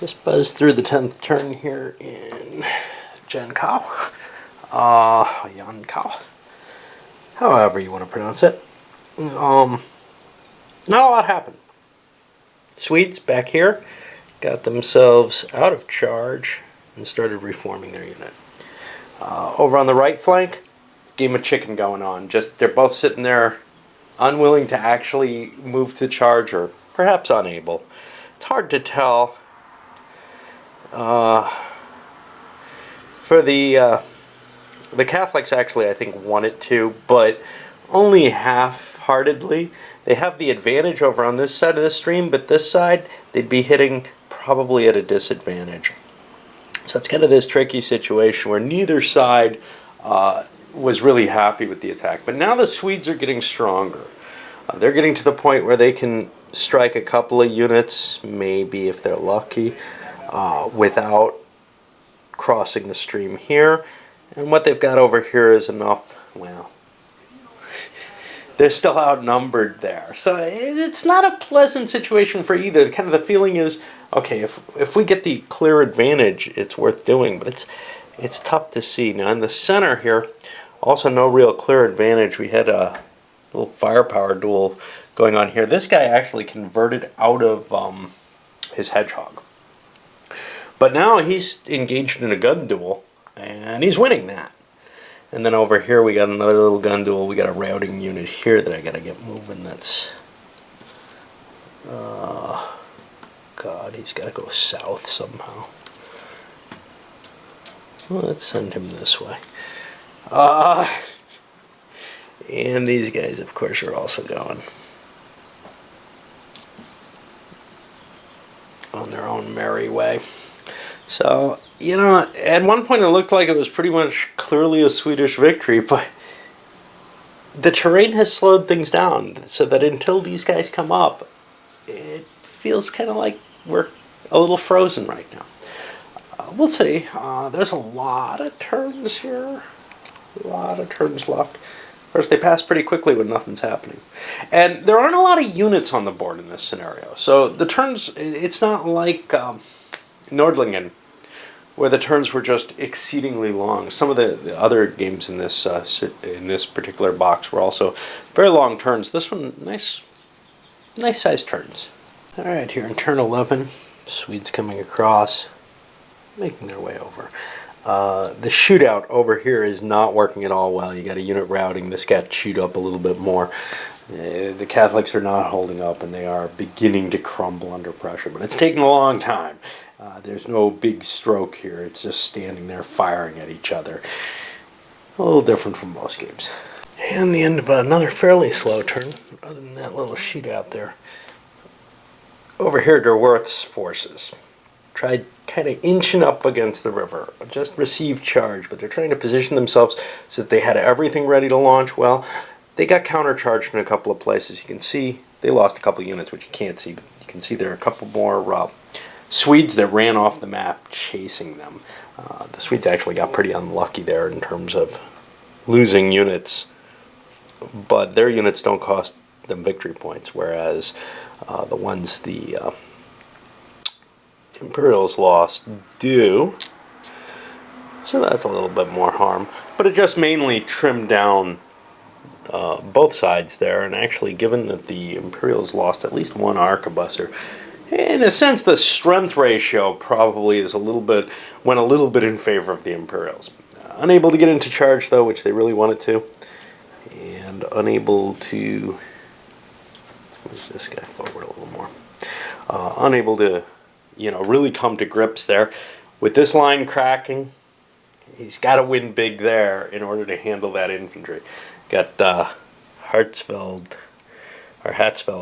Just buzzed through the 10th turn here in Jankau. Jankau. However you want to pronounce it. Not a lot happened. Swedes back here got themselves out of charge and started reforming their unit. Over on the right flank, game of chicken going on. Just they're both sitting there unwilling to actually move to charge, or perhaps unable. It's hard to tell. For the Catholics, actually, I think wanted to, but only half-heartedly. They have the advantage over on this side of the stream, but this side, they'd be hitting probably at a disadvantage. So it's kind of this tricky situation where neither side was really happy with the attack. But now the Swedes are getting stronger. They're getting to the point where they can strike a couple of units, maybe if they're lucky, without crossing the stream here. And what they've got over here is enough, well, they're still outnumbered there. So it's not a pleasant situation for either. Kind of the feeling is, okay, if we get the clear advantage, it's worth doing, but it's tough to see. Now in the center here, also no real clear advantage. We had a little firepower duel going on here. This guy actually converted out of his hedgehog. But now he's engaged in a gun duel, and he's winning that. And then over here we got another little gun duel. We got a routing unit here that I gotta get moving. That's... God, he's gotta go south somehow. Well, let's send him this way. And these guys, of course, are also going on their own merry way. So, you know, at one point it looked like it was pretty much clearly a Swedish victory, but the terrain has slowed things down so that until these guys come up, it feels kind of like we're a little frozen right now. We'll see. There's a lot of turns here. A lot of turns left. Of course, they pass pretty quickly when nothing's happening. And there aren't a lot of units on the board in this scenario. So the turns, it's not like Nordlingen, where the turns were just exceedingly long. Some of the other games in this particular box were also very long turns. This one, nice sized turns. All right, here in turn 11, Swedes coming across, making their way over. The shootout over here is not working at all well. You got a unit routing. This got chewed up a little bit more. The Catholics are not holding up, and they are beginning to crumble under pressure. But it's taking a long time. There's no big stroke here. It's just standing there firing at each other. A little different from most games. And the end of another fairly slow turn, other than that little shootout there. Over here, Derworth's forces tried kind of inching up against the river. Just received charge, but they're trying to position themselves so that they had everything ready to launch. Well, they got countercharged in a couple of places. You can see they lost a couple of units, which you can't see. But you can see there are a couple more Swedes that ran off the map chasing them. The Swedes actually got pretty unlucky there in terms of losing units, but their units don't cost them victory points, whereas the ones the Imperials lost do. So that's a little bit more harm, but it just mainly trimmed down both sides there, and actually, given that the Imperials lost at least one arquebuser, in a sense, the strength ratio probably is went a little bit in favor of the Imperials. Unable to get into charge, though, which they really wanted to, and unable to move this guy forward a little more. Unable to, really come to grips there with this line cracking. He's got to win big there in order to handle that infantry. Got Hatzfeld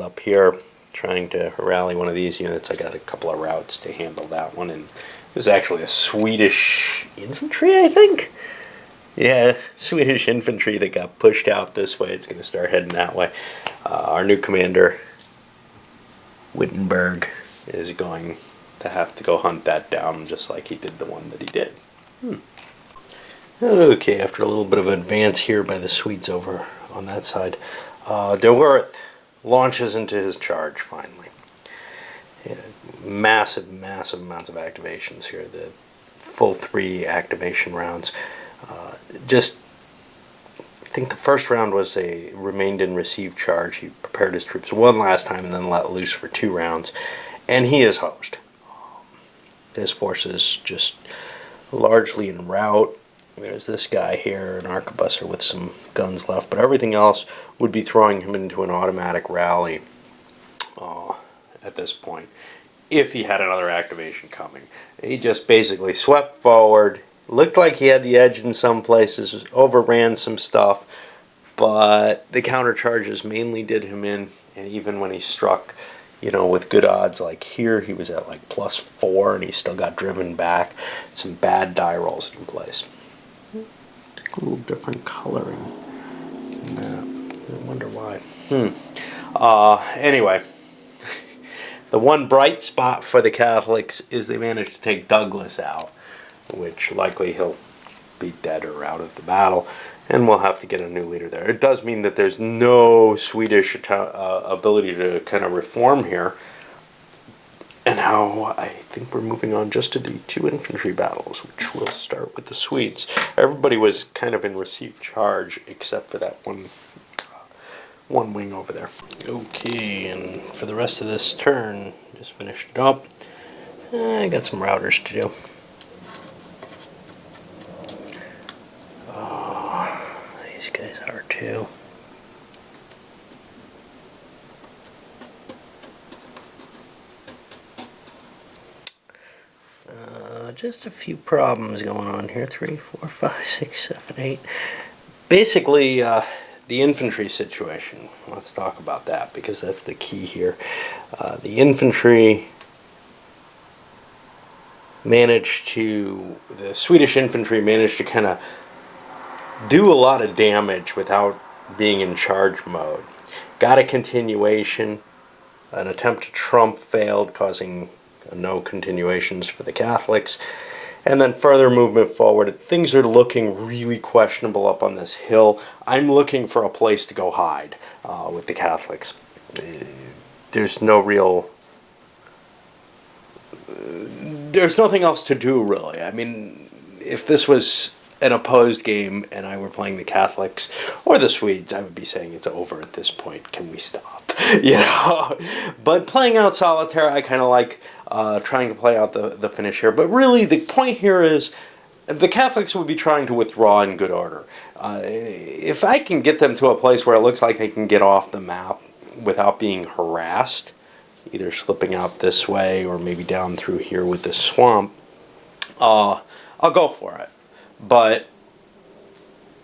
up here trying to rally one of these units. I got a couple of routes to handle that one, and it was actually a Swedish infantry, I think. Yeah, Swedish infantry that got pushed out this way. It's going to start heading that way. Our new commander, Wittenberg, is going to have to go hunt that down, just like he did the one that he did. Okay, after a little bit of advance here by the Swedes over on that side, Derworth launches into his charge finally. Massive, massive amounts of activations here. The full 3 activation rounds. Just, I think the first round was a remained in receive charge. He prepared his troops one last time and then let loose for 2 rounds. And he is hosed. His forces just largely en route. There's this guy here, an arquebuser with some guns left, but everything else would be throwing him into an automatic rally at this point, if he had another activation coming. He just basically swept forward, looked like he had the edge in some places, overran some stuff, but the countercharges mainly did him in, and even when he struck, you know, with good odds, like here, he was at like +4, and he still got driven back. Some bad die rolls in place. A little different coloring. I wonder why. Anyway, the one bright spot for the Catholics is they managed to take Douglas out, which likely he'll be dead or out of the battle, and we'll have to get a new leader there. It does mean that there's no Swedish ability to kind of reform here. And now I think we're moving on just to the 2 infantry battles, which will start with the Swedes. Everybody was kind of in received charge except for that one wing over there. Okay, and for the rest of this turn, just finished it up. I got some routers to do. These guys are too. Just a few problems going on here. 3, 4, 5, 6, 7, 8. Basically, the infantry situation. Let's talk about that because that's the key here. The Swedish infantry managed to kind of do a lot of damage without being in charge mode. Got a continuation. An attempt to trump failed, causing no continuations for the Catholics. And then further movement forward. Things are looking really questionable up on this hill. I'm looking for a place to go hide with the Catholics. There's no real... there's nothing else to do, really. I mean, if this was an opposed game and I were playing the Catholics or the Swedes, I would be saying it's over at this point. Can we stop? You know? But playing out solitaire, I kind of like trying to play out the finish here. But really, the point here is the Catholics would be trying to withdraw in good order. If I can get them to a place where it looks like they can get off the map without being harassed, either slipping out this way or maybe down through here with the swamp, I'll go for it. But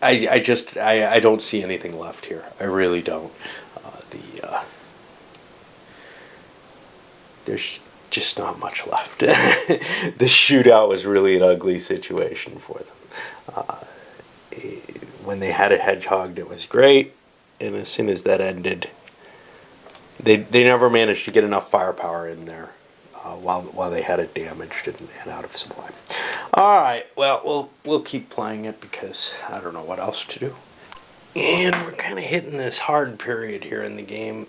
I don't see anything left here. I really don't. There's just not much left. The shootout was really an ugly situation for them. When they had it hedgehogged, it was great, and as soon as that ended, they never managed to get enough firepower in there while they had it damaged and out of supply. All right, well, we'll keep playing it because I don't know what else to do. And we're kind of hitting this hard period here in the game.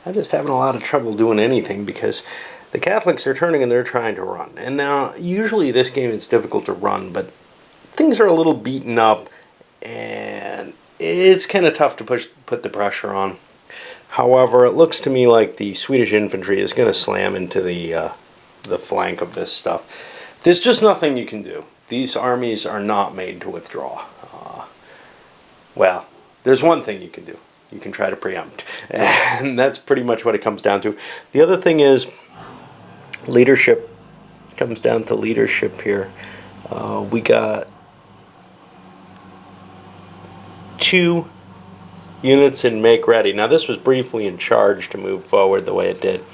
I'm just having a lot of trouble doing anything because the Catholics are turning and they're trying to run. And now, usually this game it's difficult to run, but things are a little beaten up and it's kind of tough to put the pressure on. However, it looks to me like the Swedish infantry is going to slam into the flank of this stuff. There's just nothing you can do. These armies are not made to withdraw. Well, there's one thing you can do. You can try to preempt. And that's pretty much what it comes down to. The other thing is leadership. It comes down to leadership here. We got 2 units in make ready. Now this was briefly in charge to move forward the way it did.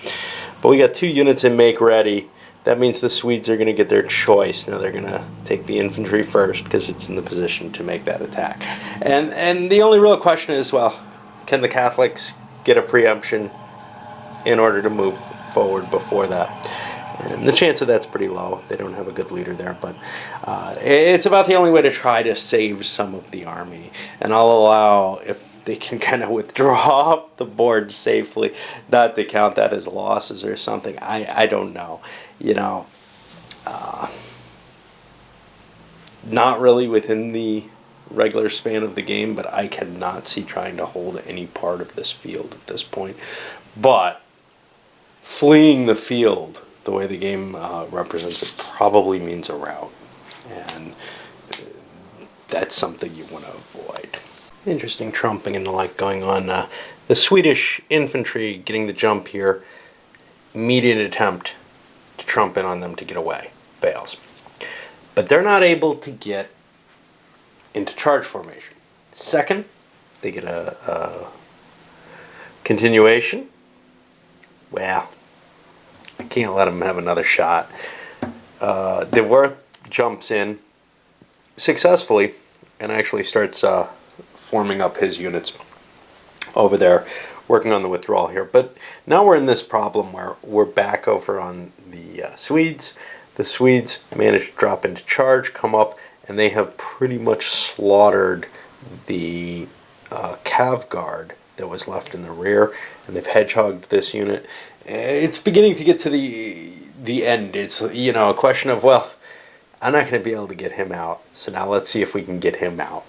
But we got 2 units in make ready. That means the Swedes are going to get their choice. Now they're going to take the infantry first because it's in the position to make that attack. And the only real question is, well, can the Catholics get a preemption in order to move forward before that? And the chance of that's pretty low. They don't have a good leader there, but it's about the only way to try to save some of the army. And I'll allow, if they can kind of withdraw off the board safely, not to count that as losses or something. I don't know. Not really within the regular span of the game, but I cannot see trying to hold any part of this field at this point. But fleeing the field the way the game represents it probably means a rout, and that's something you want to avoid. Interesting trumping and the like going on. The Swedish infantry getting the jump here. Immediate attempt to trump in on them to get away. Fails. But they're not able to get into charge formation. Second, they get a continuation. Well, I can't let them have another shot. DeWorth jumps in successfully and actually starts forming up his units over there, working on the withdrawal here. But now we're in this problem where we're back over on the Swedes. The Swedes managed to drop into charge, come up, and they have pretty much slaughtered the Cav Guard that was left in the rear, and they've hedgehogged this unit. It's beginning to get to the end. It's, a question of, well, I'm not going to be able to get him out, so now let's see if we can get him out.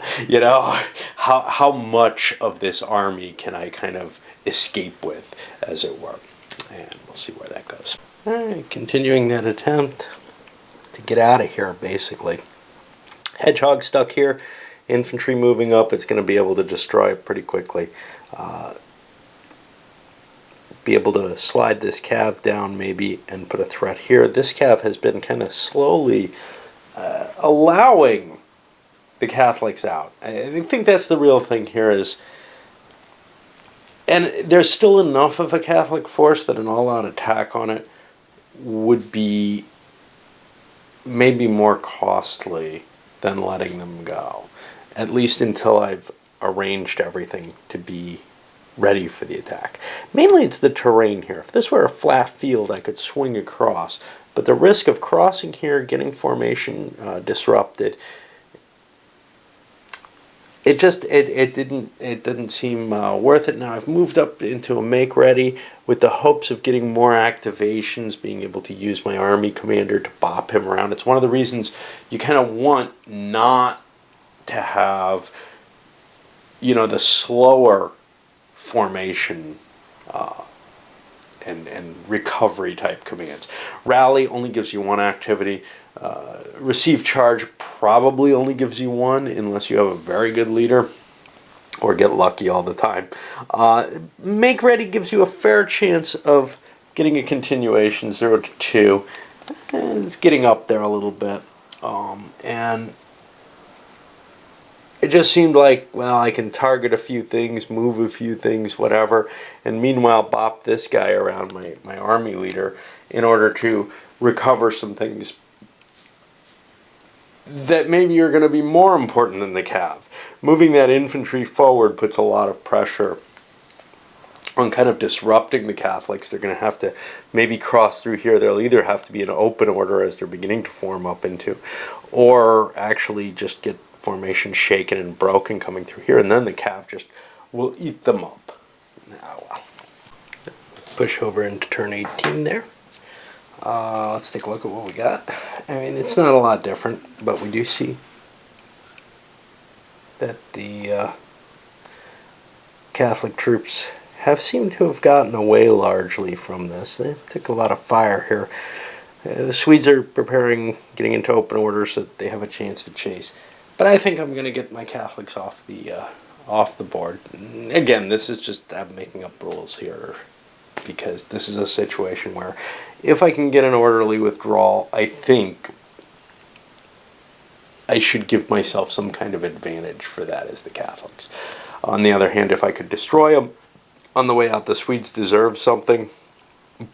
How much of this army can I kind of escape with, as it were? And we'll see where that goes. All right, continuing that attempt to get out of here, basically. Hedgehog stuck here. Infantry moving up. It's going to be able to destroy it pretty quickly. Be able to slide this cav down maybe and put a threat here. This cav has been kind of slowly allowing the Catholics out. I think that's the real thing here is, and there's still enough of a Catholic force that an all-out attack on it would be maybe more costly than letting them go, at least until I've arranged everything to be ready for the attack. Mainly it's the terrain here. If this were a flat field, I could swing across, but the risk of crossing here, getting formation disrupted, it didn't seem worth it. Now I've moved up into a make ready with the hopes of getting more activations, being able to use my army commander to bop him around. It's one of the reasons you kind of want not to have, the slower formation and recovery type commands. Rally only gives you one activity. Receive charge probably only gives you one unless you have a very good leader or get lucky all the time. Make ready gives you a fair chance of getting a continuation, 0 to 2. It's getting up there a little bit. And it just seemed like, well, I can target a few things, move a few things, whatever, and meanwhile bop this guy around, my army leader, in order to recover some things that maybe are going to be more important than the cav. Moving that infantry forward puts a lot of pressure on kind of disrupting the Catholics. They're going to have to maybe cross through here. They'll either have to be in open order as they're beginning to form up into, or actually just get formation shaken and broken coming through here, and then the cav just will eat them up. Now, well, push over into turn 18 there. Let's take a look at what we got. I mean, it's not a lot different, but we do see that the Catholic troops have seemed to have gotten away largely from this. They took a lot of fire here. The Swedes are preparing, getting into open order so that they have a chance to chase. But I think I'm going to get my Catholics off the board. Again, this is just, I'm making up rules here, because this is a situation where if I can get an orderly withdrawal, I think I should give myself some kind of advantage for that as the Catholics. On the other hand, if I could destroy them on the way out, the Swedes deserve something,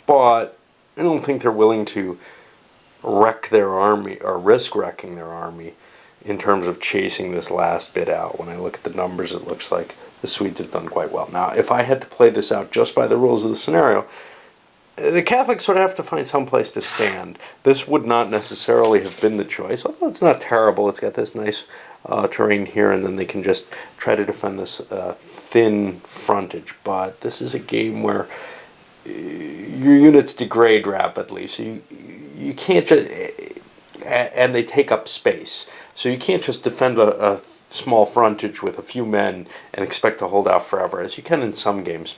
but I don't think they're willing to wreck their army or risk wrecking their army in terms of chasing this last bit out. When I look at the numbers, it looks like the Swedes have done quite well. Now, if I had to play this out just by the rules of the scenario, the Catholics would have to find some place to stand. This would not necessarily have been the choice, although it's not terrible. It's got this nice terrain here, and then they can just try to defend this thin frontage. But this is a game where your units degrade rapidly, so you can't just, and they take up space, so you can't just defend a small frontage with a few men and expect to hold out forever, as you can in some games,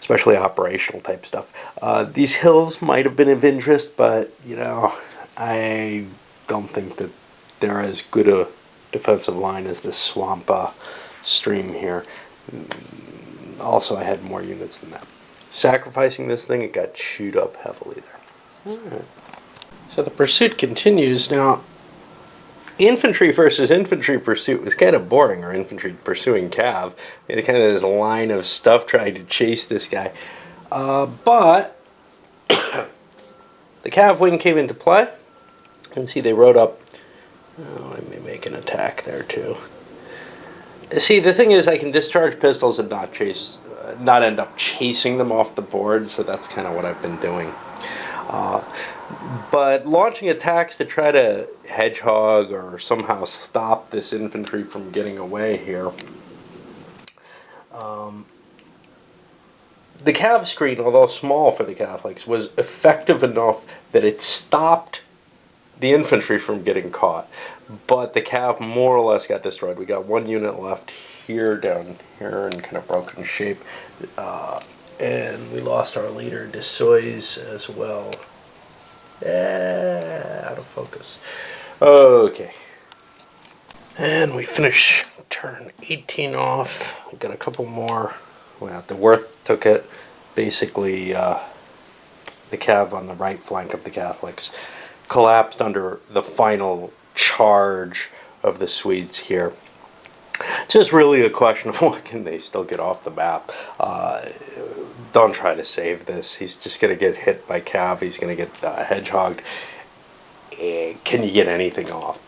especially operational type stuff. These hills might have been of interest, but I don't think that they're as good a defensive line as this swamp stream here. Also, I had more units than that. Sacrificing this thing, it got chewed up heavily there. Alright. So the pursuit continues. Now, infantry versus infantry pursuit was kind of boring, or infantry pursuing cav. Kind of this line of stuff trying to chase this guy. But the cav wing came into play. You can see they rode up. Oh, I may make an attack there too. See, the thing is, I can discharge pistols and not end up chasing them off the board, so that's kind of what I've been doing. But launching attacks to try to hedgehog or somehow stop this infantry from getting away here. The cav screen, although small for the Catholics, was effective enough that it stopped the infantry from getting caught, but the cav more or less got destroyed. We got one unit left here, down here, in kind of broken shape, and we lost our leader, Dessois, as well. Out of focus. Okay, and we finish turn 18 off. We got a couple more. Well, the Worth took it. Basically, the cav on the right flank of the Catholics collapsed under the final charge of the Swedes here. It's just really a question of what can they still get off the map. Don't try to save this. He's just going to get hit by cav. He's going to get hedgehogged. Can you get anything off?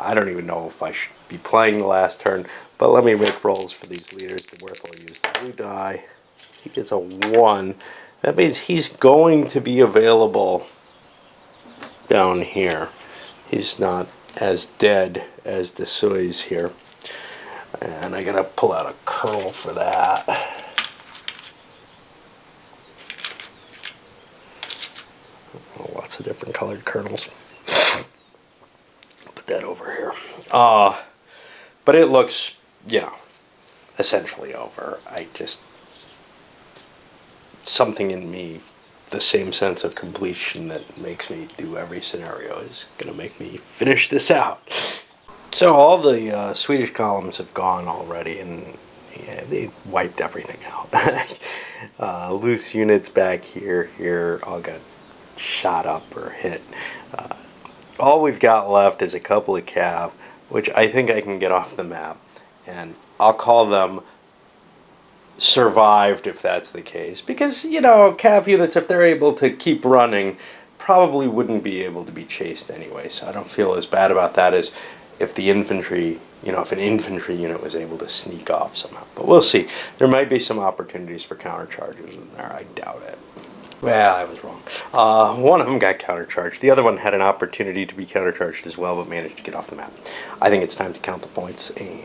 I don't even know if I should be playing the last turn, but let me make rolls for these leaders. The Worth will use the blue die. He gets a 1. That means he's going to be available down here. He's not as dead as Dessois here. And I gotta pull out a kernel for that. Oh, lots of different colored kernels. Put that over here. But it looks, essentially over. Something in me, the same sense of completion that makes me do every scenario, is going to make me finish this out. So all the Swedish columns have gone already, and they wiped everything out. Loose units back here all got shot up or hit. All we've got left is a couple of cav, which I think I can get off the map, and I'll call them survived if that's the case, because cav units, if they're able to keep running, probably wouldn't be able to be chased anyway, so I don't feel as bad about that as if the infantry, if an infantry unit was able to sneak off somehow. But we'll see. There might be some opportunities for countercharges in there. I doubt it. Well, I was wrong. One of them got countercharged. The other one had an opportunity to be countercharged as well, but managed to get off the map. I think it's time to count the points and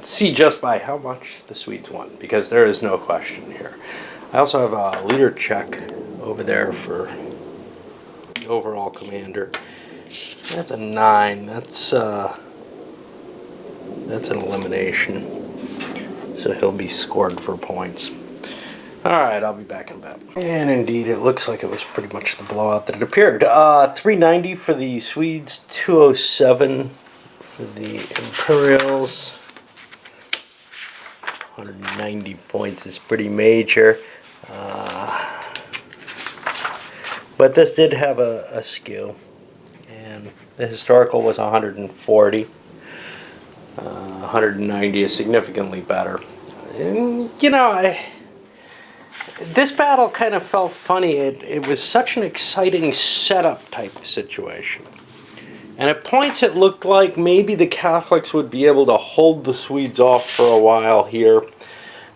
see just by how much the Swedes won, because there is no question here. I also have a leader check over there for the overall commander. That's a 9. That's an elimination. So he'll be scored for points. Alright, I'll be back in a bit. And indeed, it looks like it was pretty much the blowout that it appeared. 390 for the Swedes, 207 for the Imperials. 190 points is pretty major. But this did have a skew. And the historical was 140. 190 is significantly better. And, this battle kind of felt funny. It was such an exciting setup type of situation. And at points it looked like maybe the Catholics would be able to hold the Swedes off for a while here.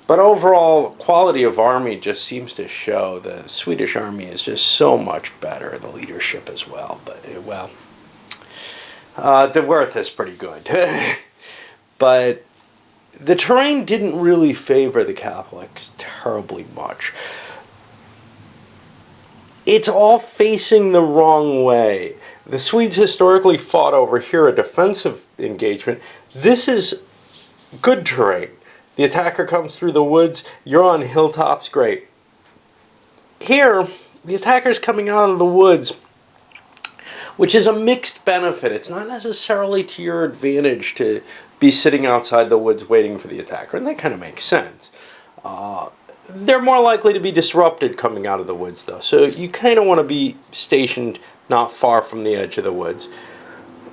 But overall, quality of army just seems to show the Swedish army is just so much better, the leadership as well. But, The worth is pretty good. But the terrain didn't really favor the Catholics terribly much. It's all facing the wrong way. The Swedes historically fought over here a defensive engagement. This is good terrain. The attacker comes through the woods, you're on hilltops, great. Here, the attacker's coming out of the woods, which is a mixed benefit. It's not necessarily to your advantage to be sitting outside the woods waiting for the attacker, and that kind of makes sense. They're more likely to be disrupted coming out of the woods, though, so you kind of want to be stationed not far from the edge of the woods.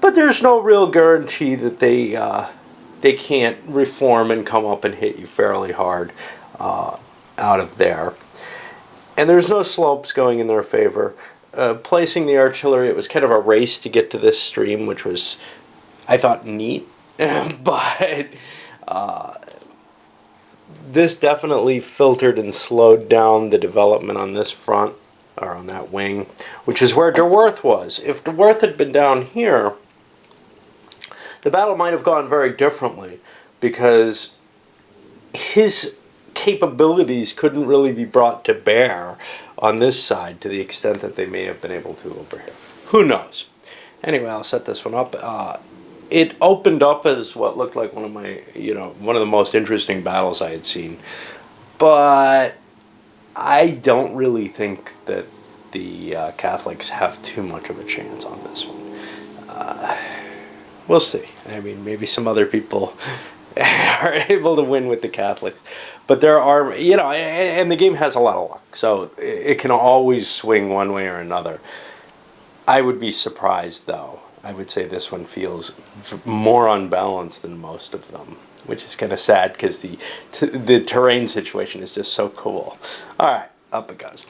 But there's no real guarantee that they can't reform and come up and hit you fairly hard out of there. And there's no slopes going in their favor. Placing the artillery, it was kind of a race to get to this stream, which was, I thought, neat. But this definitely filtered and slowed down the development on this front, or on that wing, which is where Der Werth was. If Der Werth had been down here, the battle might have gone very differently, because his capabilities couldn't really be brought to bear on this side to the extent that they may have been able to over here. Who knows? Anyway, I'll set this one up. It opened up as what looked like one of the most interesting battles I had seen. But I don't really think that the Catholics have too much of a chance on this one. We'll see. I mean, maybe some other people are able to win with the Catholics. But there are, and the game has a lot of luck. So it can always swing one way or another. I would be surprised, though. I would say this one feels more unbalanced than most of them, which is kind of sad because the terrain situation is just so cool. All right, up it goes.